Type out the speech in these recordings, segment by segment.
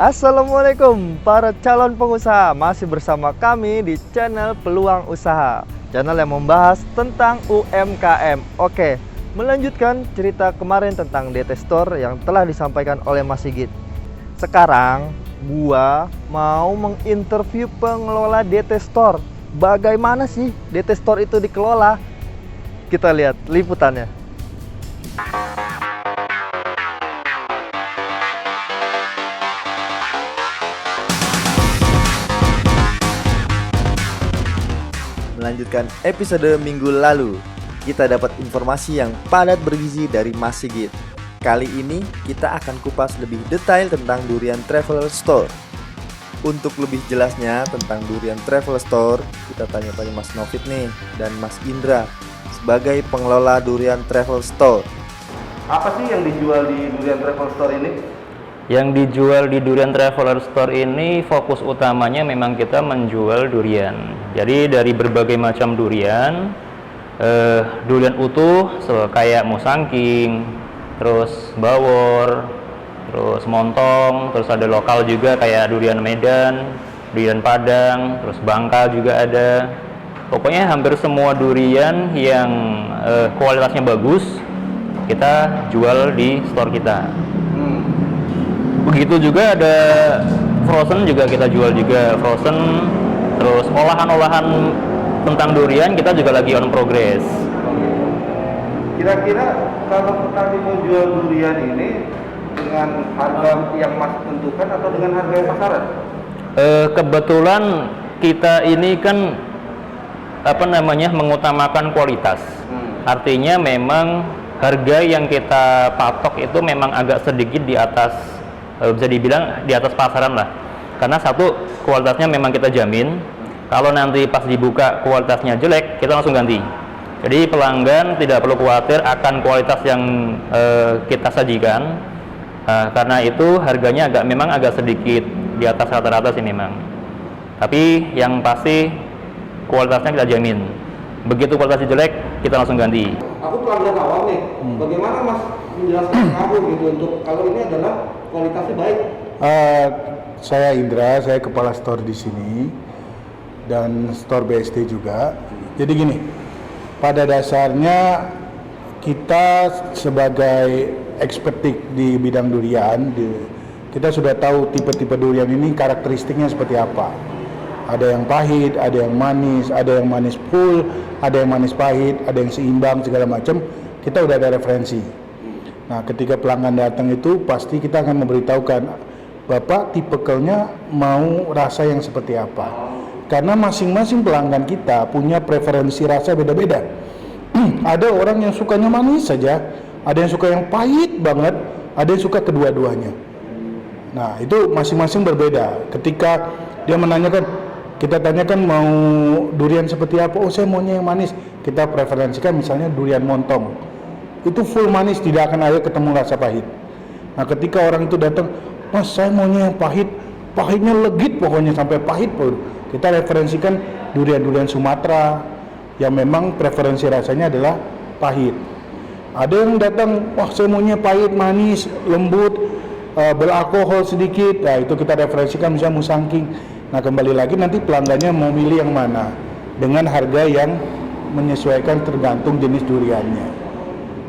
Assalamualaikum para calon pengusaha, masih bersama kami di channel Peluang Usaha, channel yang membahas tentang UMKM. Oke, melanjutkan cerita kemarin tentang DT Store yang telah disampaikan oleh Mas Sigit. Sekarang gua mau menginterview pengelola DT Store. Bagaimana sih DT Store itu dikelola? Kita lihat liputannya. Melanjutkan episode minggu lalu, kita dapat informasi yang padat bergizi dari Mas Sigit. Kali ini kita akan kupas lebih detail tentang Durian Traveler Store. Untuk lebih jelasnya tentang Durian Traveler Store, kita tanya-tanya Mas Novit nih dan Mas Indra sebagai pengelola Durian Traveler Store. Apa sih yang dijual di Durian Traveler Store ini? Yang dijual di Durian Traveler Store ini fokus utamanya memang kita menjual durian. Jadi dari berbagai macam durian, durian utuh kayak musangking, terus bawor, terus montong, terus ada lokal juga kayak durian Medan, durian Padang, terus Bangka juga ada. Pokoknya hampir semua durian yang kualitasnya bagus kita jual di store kita. Begitu juga ada frozen juga kita jual juga frozen, terus olahan-olahan tentang durian kita juga lagi on progress. Kira-kira kalau petani mau jual durian ini dengan harga yang Mas tentukan atau dengan harga yang pasaran? Kebetulan kita ini kan mengutamakan kualitas. Artinya memang harga yang kita patok itu memang agak sedikit di atas, bisa dibilang di atas pasaran lah, karena satu, kualitasnya memang kita jamin. Kalau nanti pas dibuka kualitasnya jelek, kita langsung ganti. Jadi pelanggan tidak perlu khawatir akan kualitas yang kita sajikan. Karena itu harganya memang agak sedikit di atas rata-rata sih memang, tapi yang pasti kualitasnya kita jamin. Begitu kualitasnya jelek, kita langsung ganti. Aku pelanggan awam nih, bagaimana Mas menjelaskan aku gitu untuk kalau ini adalah kualitasnya baik? Saya Indra, saya kepala store di sini dan store BSD juga. Jadi gini, pada dasarnya kita sebagai ekspertik di bidang durian, kita sudah tahu tipe-tipe durian ini karakteristiknya seperti apa. Ada yang pahit, ada yang manis, ada yang manis full, ada yang manis pahit, ada yang seimbang, segala macam. Kita udah ada referensi. Nah, ketika pelanggan datang itu pasti kita akan memberitahukan, Bapak tipikalnya mau rasa yang seperti apa. Karena masing-masing pelanggan kita punya preferensi rasa beda-beda. Ada orang yang sukanya manis saja, ada yang suka yang pahit banget, ada yang suka kedua-duanya. Nah, itu masing-masing berbeda. Ketika dia menanyakan, kita tanyakan mau durian seperti apa, oh saya maunya yang manis. Kita preferensikan misalnya durian montong. Itu full manis, tidak akan ada ketemu rasa pahit. Nah, ketika orang itu datang, Mas saya maunya yang pahit, pahitnya legit pokoknya sampai pahit. Kita referensikan durian-durian Sumatera yang memang preferensi rasanya adalah pahit. Ada yang datang, wah saya maunya pahit, manis, lembut, beralkohol sedikit. Nah, itu kita referensikan misalnya musangking. Nah, kembali lagi nanti pelanggannya mau milih yang mana dengan harga yang menyesuaikan tergantung jenis duriannya.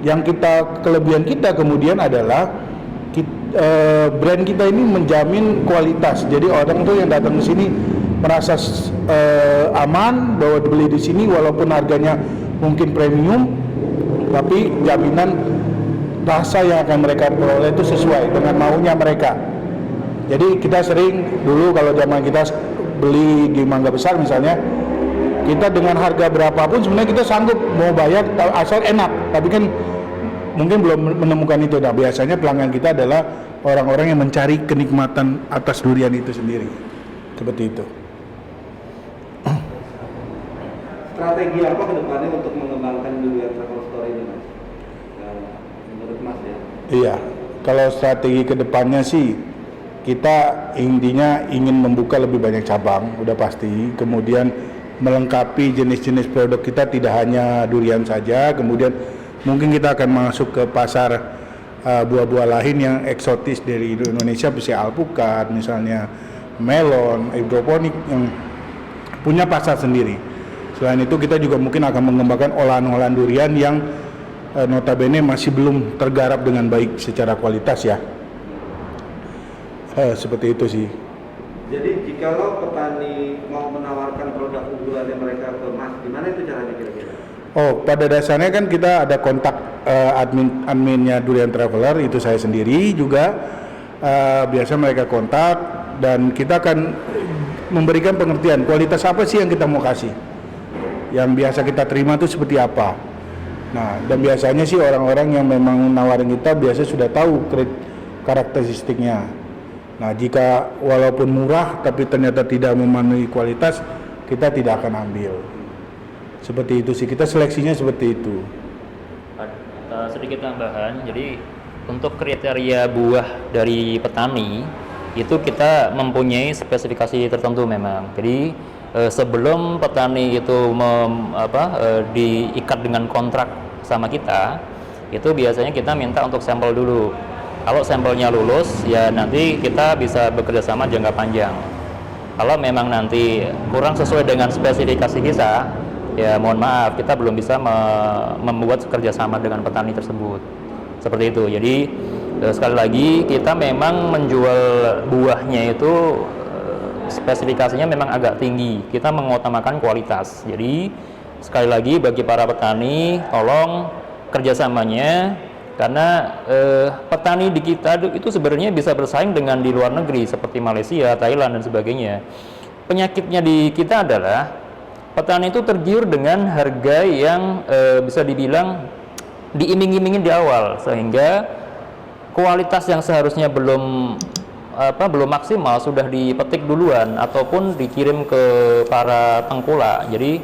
Yang kelebihan kita kemudian adalah brand kita ini menjamin kualitas. Jadi orang tuh yang datang ke sini merasa aman bahwa beli di sini walaupun harganya mungkin premium, tapi jaminan rasa yang akan mereka peroleh itu sesuai dengan maunya mereka. Jadi kita sering dulu kalau zaman kita beli di Mangga Besar misalnya, kita dengan harga berapapun sebenarnya kita sanggup mau bayar asal enak, tapi kan mungkin belum menemukan itu. Nah, biasanya pelanggan kita adalah orang-orang yang mencari kenikmatan atas durian itu sendiri, seperti itu. Strategi apa ke depannya untuk mengembangkan Durian Traveler Store ini, Mas? Menurut Mas ya? Iya, kalau strategi ke depannya sih kita intinya ingin membuka lebih banyak cabang, udah pasti. Kemudian melengkapi jenis-jenis produk kita tidak hanya durian saja. Kemudian mungkin kita akan masuk ke pasar buah-buah lain yang eksotis dari Indonesia, misalnya alpukat, misalnya melon, hidroponik yang punya pasar sendiri. Selain itu kita juga mungkin akan mengembangkan olahan-olahan durian yang notabene masih belum tergarap dengan baik secara kualitas ya. Seperti itu sih. Jadi jikalau petani mau menawarkan produk unggulannya mereka ke Mas, gimana itu caranya kira-kira? Oh, pada dasarnya kan kita ada kontak adminnya Durian Traveler, itu saya sendiri juga. Biasa mereka kontak dan kita akan memberikan pengertian kualitas apa sih yang kita mau kasih. Yang biasa kita terima itu seperti apa. Nah, dan biasanya sih orang-orang yang memang nawarin kita biasa sudah tahu karakteristiknya. Nah, jika walaupun murah tapi ternyata tidak memenuhi kualitas, kita tidak akan ambil. Seperti itu sih, kita seleksinya seperti itu. Sedikit tambahan, jadi untuk kriteria buah dari petani itu kita mempunyai spesifikasi tertentu memang. Jadi sebelum petani itu diikat dengan kontrak sama kita, itu biasanya kita minta untuk sampel dulu. Kalau sampelnya lulus, ya nanti kita bisa bekerja sama jangka panjang. Kalau memang nanti kurang sesuai dengan spesifikasi kita, ya mohon maaf, kita belum bisa membuat kerjasama dengan petani tersebut. Seperti itu. Jadi sekali lagi kita memang menjual buahnya itu spesifikasinya memang agak tinggi. Kita mengutamakan kualitas. Jadi sekali lagi bagi para petani, tolong kerjasamanya. Karena petani di kita itu sebenarnya bisa bersaing dengan di luar negeri seperti Malaysia, Thailand dan sebagainya. Penyakitnya di kita adalah petani itu tergiur dengan harga yang bisa dibilang diiming-imingin di awal, sehingga kualitas yang seharusnya belum maksimal sudah dipetik duluan ataupun dikirim ke para tengkulak. Jadi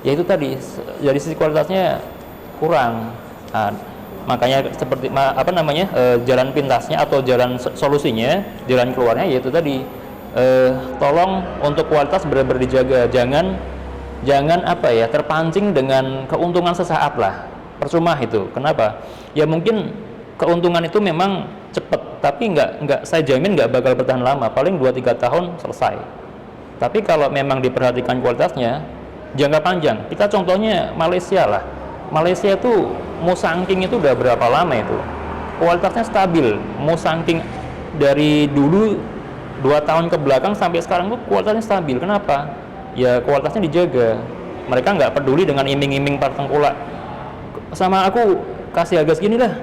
ya itu tadi, dari sisi kualitasnya kurang. Nah, makanya seperti jalan pintasnya atau jalan solusinya, jalan keluarnya yaitu tadi, tolong untuk kualitas benar-benar dijaga, jangan terpancing dengan keuntungan sesaat lah, percuma itu. Kenapa? Ya mungkin keuntungan itu memang cepat, tapi nggak saya jamin nggak bakal bertahan lama, paling 2-3 tahun selesai. Tapi kalau memang diperhatikan kualitasnya jangka panjang, kita contohnya Malaysia lah. Malaysia itu musangking itu udah berapa lama itu kualitasnya stabil. Musangking dari dulu 2 tahun ke belakang sampai sekarang tuh kualitasnya stabil. Kenapa? Ya kualitasnya dijaga. Mereka nggak peduli dengan iming-iming para tengkulak. Sama aku kasih harga segini lah,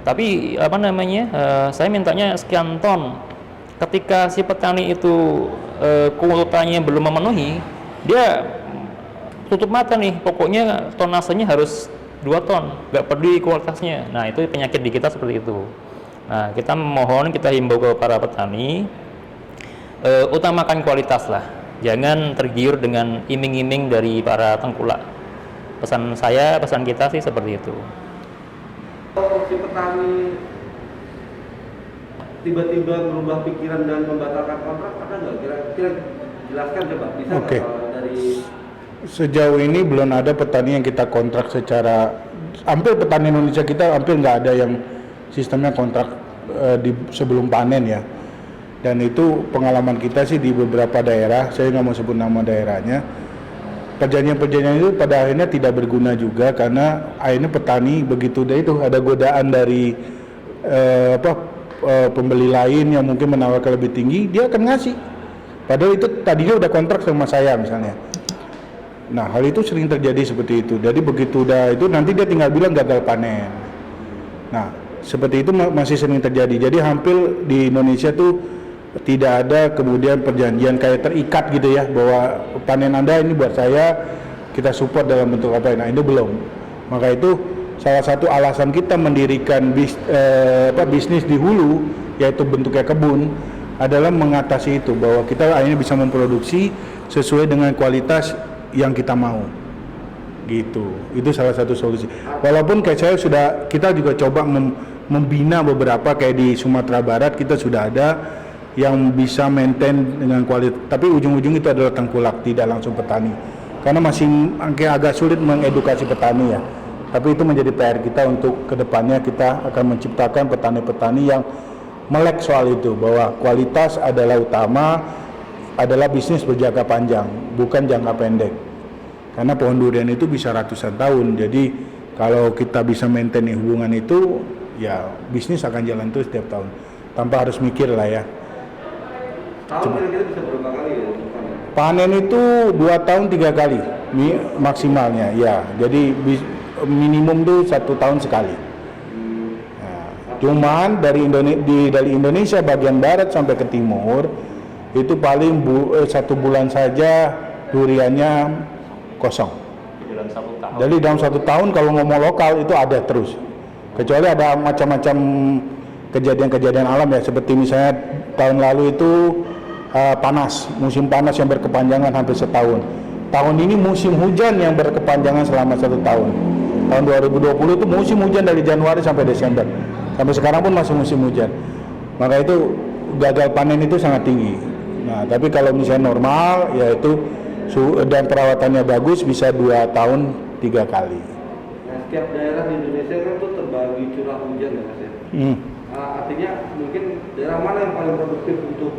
tapi saya mintanya sekian ton. Ketika si petani itu kuotanya belum memenuhi, dia tutup mata nih, pokoknya tonasenya harus 2 ton, nggak peduli kualitasnya. Nah itu penyakit di kita seperti itu. Nah kita himbau ke para petani, utamakan kualitas lah, jangan tergiur dengan iming-iming dari para tengkulak. Pesan kita sih seperti itu. Kalau si petani tiba-tiba berubah pikiran dan membatalkan kontrak, ada nggak? Kira-kira jelaskan coba, bisa Oke. Dari Sejauh ini belum ada petani yang kita kontrak secara, hampir petani Indonesia kita hampir nggak ada yang sistemnya kontrak sebelum panen ya. Dan itu pengalaman kita sih di beberapa daerah, saya nggak mau sebut nama daerahnya. Perjanjian-perjanjian itu pada akhirnya tidak berguna juga, karena akhirnya petani begitu ada godaan dari pembeli lain yang mungkin menawarkan lebih tinggi, dia akan ngasih. Padahal itu tadinya udah kontrak sama saya misalnya. Nah, hal itu sering terjadi seperti itu. Jadi begitu udah itu nanti dia tinggal bilang gagal panen. Nah, seperti itu masih sering terjadi. Jadi hampir di Indonesia tuh tidak ada kemudian perjanjian kayak terikat gitu ya, bahwa panen Anda ini buat saya, kita support dalam bentuk apa. Nah, itu belum. Maka itu salah satu alasan kita mendirikan bisnis di hulu, yaitu bentuknya kebun, adalah mengatasi itu, bahwa kita akhirnya bisa memproduksi sesuai dengan kualitas yang kita mau, gitu. Itu salah satu solusi. Walaupun kayak kita juga coba membina beberapa, kayak di Sumatera Barat kita sudah ada yang bisa maintain dengan kualitas, tapi ujung-ujung itu adalah tengkulak, tidak langsung petani, karena masih agak sulit mengedukasi petani ya. Tapi itu menjadi PR kita untuk kedepannya kita akan menciptakan petani-petani yang melek soal itu, bahwa kualitas adalah utama, adalah bisnis berjangka panjang, bukan jangka pendek. Karena pohon durian itu bisa ratusan tahun, jadi kalau kita bisa maintain hubungan itu, ya bisnis akan jalan terus setiap tahun, tanpa harus mikir lah ya. Tahun kira-kira bisa berapa kali ya untuk panen? Panen itu 2 tahun 3 kali maksimalnya, ya. Jadi minimum tuh 1 tahun sekali. Nah, cuman dari Indonesia bagian barat sampai ke timur itu paling 1 bulan saja duriannya kosong. Dalam 1 tahun. Jadi dalam 1 tahun kalau ngomong lokal itu ada terus. Kecuali ada macam-macam kejadian-kejadian alam ya, seperti misalnya tahun lalu itu panas, musim panas yang berkepanjangan hampir setahun. Tahun ini musim hujan yang berkepanjangan selama 1 tahun. Tahun 2020 itu musim hujan dari Januari sampai Desember. Sampai sekarang pun masih musim hujan. Maka itu gagal panen itu sangat tinggi. Nah, tapi kalau misalnya normal, yaitu dan perawatannya bagus bisa 2 tahun 3 kali. Nah, setiap daerah di Indonesia kan tuh terbagi curah hujan ya Mas ya. Artinya mungkin daerah mana yang paling produktif untuk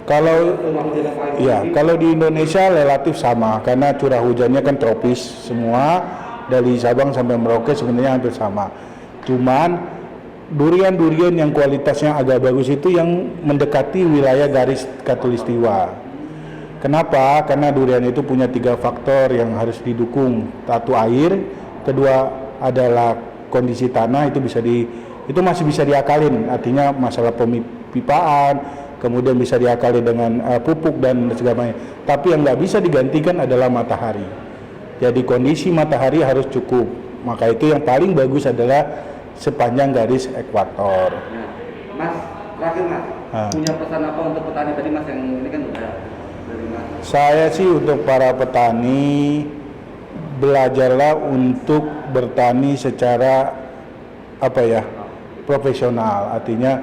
kalau curah hujan yang paling ya, tinggi? kalau di Indonesia relatif sama karena curah hujannya kan tropis semua, dari Sabang sampai Merauke sebenarnya hampir sama. Cuman durian-durian yang kualitasnya agak bagus itu yang mendekati wilayah garis khatulistiwa. Kenapa? Karena durian itu punya 3 faktor yang harus didukung. Satu, air, kedua adalah kondisi tanah, itu masih bisa diakalin, artinya masalah pipaan, kemudian bisa diakali dengan pupuk dan segalanya. Tapi yang nggak bisa digantikan adalah matahari. Jadi kondisi matahari harus cukup. Maka itu yang paling bagus adalah sepanjang garis ekuator. Nah, Mas, terakhir Mas, punya pesan apa untuk petani tadi Mas yang ini kan udah dari Mas? Saya sih untuk para petani, belajarlah untuk bertani secara profesional, artinya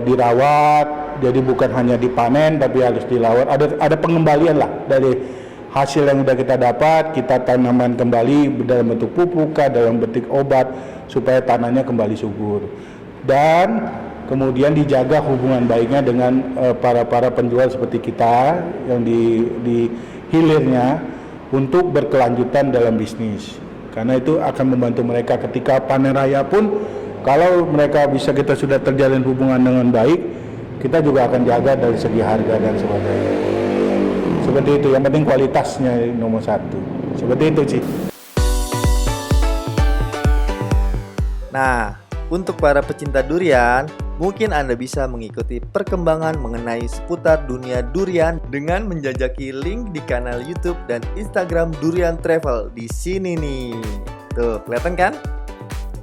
dirawat, jadi bukan hanya dipanen tapi harus dirawat. Ada pengembalian lah dari hasil yang sudah kita dapat, kita tanaman kembali dalam bentuk pupuk, dalam bentuk obat supaya tanahnya kembali subur. Dan kemudian dijaga hubungan baiknya dengan para penjual seperti kita yang di hilirnya untuk berkelanjutan dalam bisnis. Karena itu akan membantu mereka ketika panen raya pun, kalau mereka bisa kita sudah terjalin hubungan dengan baik, kita juga akan jaga dari segi harga dan sebagainya. Seperti itu, yang penting kualitasnya nomor 1. Seperti itu sih. Nah, untuk para pecinta durian, mungkin Anda bisa mengikuti perkembangan mengenai seputar dunia durian dengan menjajaki link di kanal YouTube dan Instagram Durian Travel di sini nih. Tuh, kelihatan kan?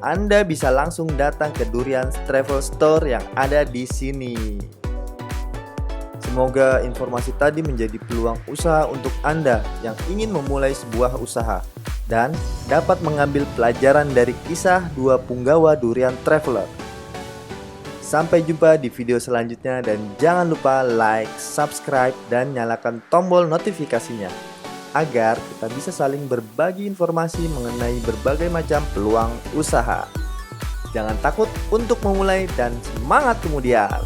Anda bisa langsung datang ke Durian Travel Store yang ada di sini. Semoga informasi tadi menjadi peluang usaha untuk Anda yang ingin memulai sebuah usaha dan dapat mengambil pelajaran dari kisah 2 punggawa Durian Traveler. Sampai jumpa di video selanjutnya dan jangan lupa like, subscribe, dan nyalakan tombol notifikasinya agar kita bisa saling berbagi informasi mengenai berbagai macam peluang usaha. Jangan takut untuk memulai dan semangat kemudian.